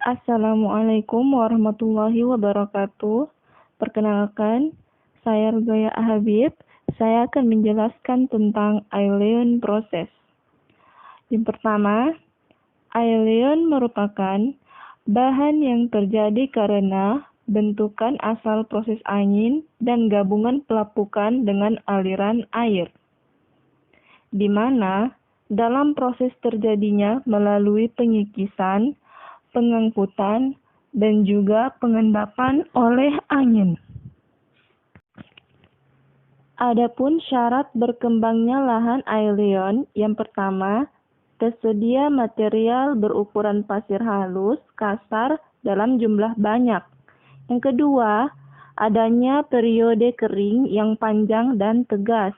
Assalamualaikum warahmatullahi wabarakatuh. Perkenalkan, saya Rugaya Habib. Saya akan menjelaskan tentang Aeolian Process. Yang pertama, Aeolian merupakan bahan yang terjadi karena bentukan asal proses angin dan gabungan pelapukan dengan aliran air, di mana dalam proses terjadinya melalui pengikisan, pengangkutan, dan juga pengendapan oleh angin. Adapun syarat berkembangnya lahan Aeolian, yang pertama, tersedia material berukuran pasir halus, kasar, dalam jumlah banyak. Yang kedua, adanya periode kering yang panjang dan tegas.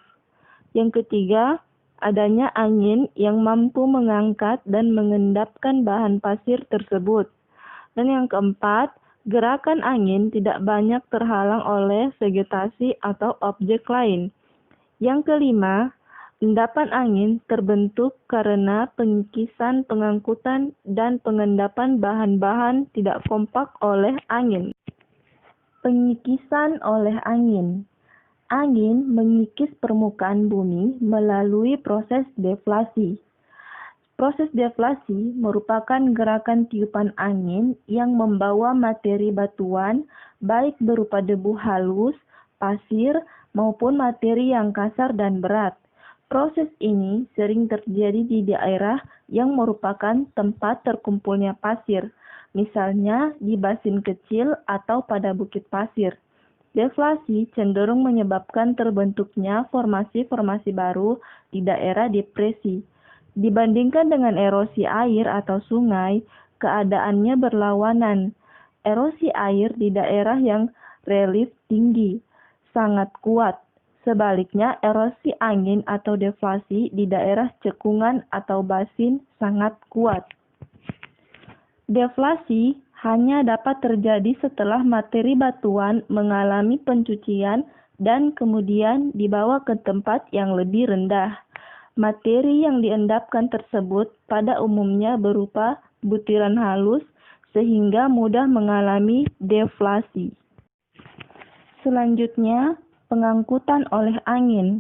Yang ketiga, adanya angin yang mampu mengangkat dan mengendapkan bahan pasir tersebut. Dan yang keempat, gerakan angin tidak banyak terhalang oleh vegetasi atau objek lain. Yang kelima, endapan angin terbentuk karena pengikisan, pengangkutan, dan pengendapan bahan-bahan tidak kompak oleh angin. Pengikisan oleh angin. Angin mengikis permukaan bumi melalui proses deflasi. Proses deflasi merupakan gerakan tiupan angin yang membawa materi batuan, baik berupa debu halus, pasir, maupun materi yang kasar dan berat. Proses ini sering terjadi di daerah yang merupakan tempat terkumpulnya pasir, misalnya di basin kecil atau pada bukit pasir. Deflasi cenderung menyebabkan terbentuknya formasi-formasi baru di daerah depresi. Dibandingkan dengan erosi air atau sungai, keadaannya berlawanan. Erosi air di daerah yang relief tinggi sangat kuat. Sebaliknya, erosi angin atau deflasi di daerah cekungan atau basin sangat kuat. Deflasi hanya dapat terjadi setelah materi batuan mengalami pencucian dan kemudian dibawa ke tempat yang lebih rendah. Materi yang diendapkan tersebut pada umumnya berupa butiran halus sehingga mudah mengalami deflasi. Selanjutnya, pengangkutan oleh angin.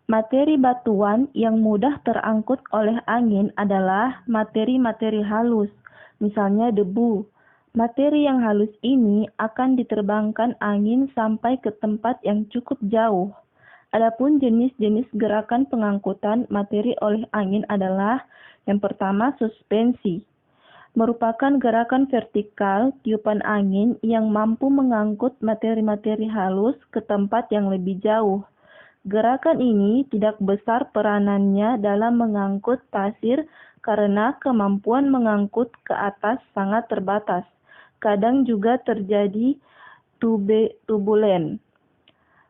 Materi batuan yang mudah terangkut oleh angin adalah materi-materi halus, misalnya debu. Materi yang halus ini akan diterbangkan angin sampai ke tempat yang cukup jauh. Adapun jenis-jenis gerakan pengangkutan materi oleh angin adalah yang pertama suspensi. Merupakan gerakan vertikal tiupan angin yang mampu mengangkut materi-materi halus ke tempat yang lebih jauh. Gerakan ini tidak besar peranannya dalam mengangkut pasir karena kemampuan mengangkut ke atas sangat terbatas. Kadang juga terjadi turbulen.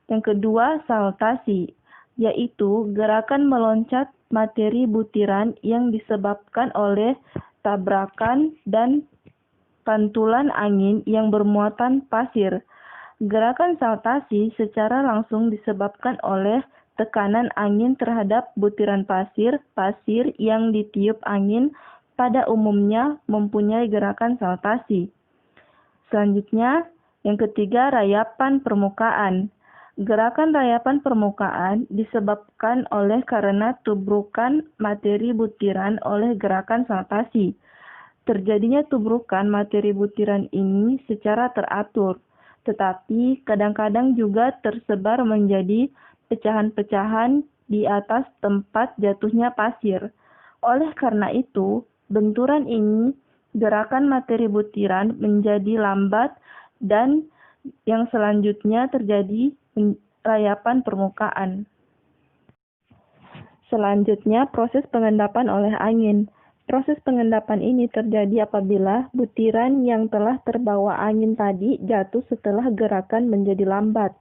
Yang kedua, saltasi, yaitu gerakan meloncat materi butiran yang disebabkan oleh tabrakan dan pantulan angin yang bermuatan pasir. Gerakan saltasi secara langsung disebabkan oleh tekanan angin terhadap butiran pasir yang ditiup angin pada umumnya mempunyai gerakan saltasi. Selanjutnya, yang ketiga, rayapan permukaan. Gerakan rayapan permukaan disebabkan oleh karena tubrukan materi butiran oleh gerakan saltasi. Terjadinya tubrukan materi butiran ini secara teratur, tetapi kadang-kadang juga tersebar menjadi pecahan-pecahan di atas tempat jatuhnya pasir. Oleh karena itu, benturan ini gerakan materi butiran menjadi lambat dan yang selanjutnya terjadi rayapan permukaan. Selanjutnya, proses pengendapan oleh angin. Proses pengendapan ini terjadi apabila butiran yang telah terbawa angin tadi jatuh setelah gerakan menjadi lambat.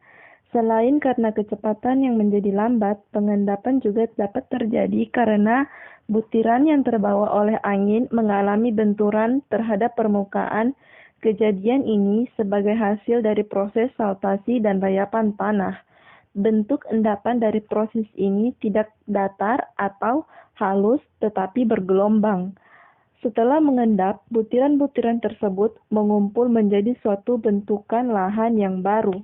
Selain karena kecepatan yang menjadi lambat, pengendapan juga dapat terjadi karena butiran yang terbawa oleh angin mengalami benturan terhadap permukaan. Kejadian ini sebagai hasil dari proses saltasi dan rayapan tanah. Bentuk endapan dari proses ini tidak datar atau halus tetapi bergelombang. Setelah mengendap, butiran-butiran tersebut mengumpul menjadi suatu bentukan lahan yang baru.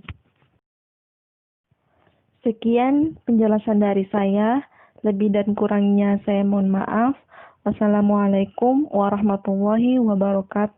Sekian penjelasan dari saya. Lebih dan kurangnya saya mohon maaf. Wassalamualaikum warahmatullahi wabarakatuh.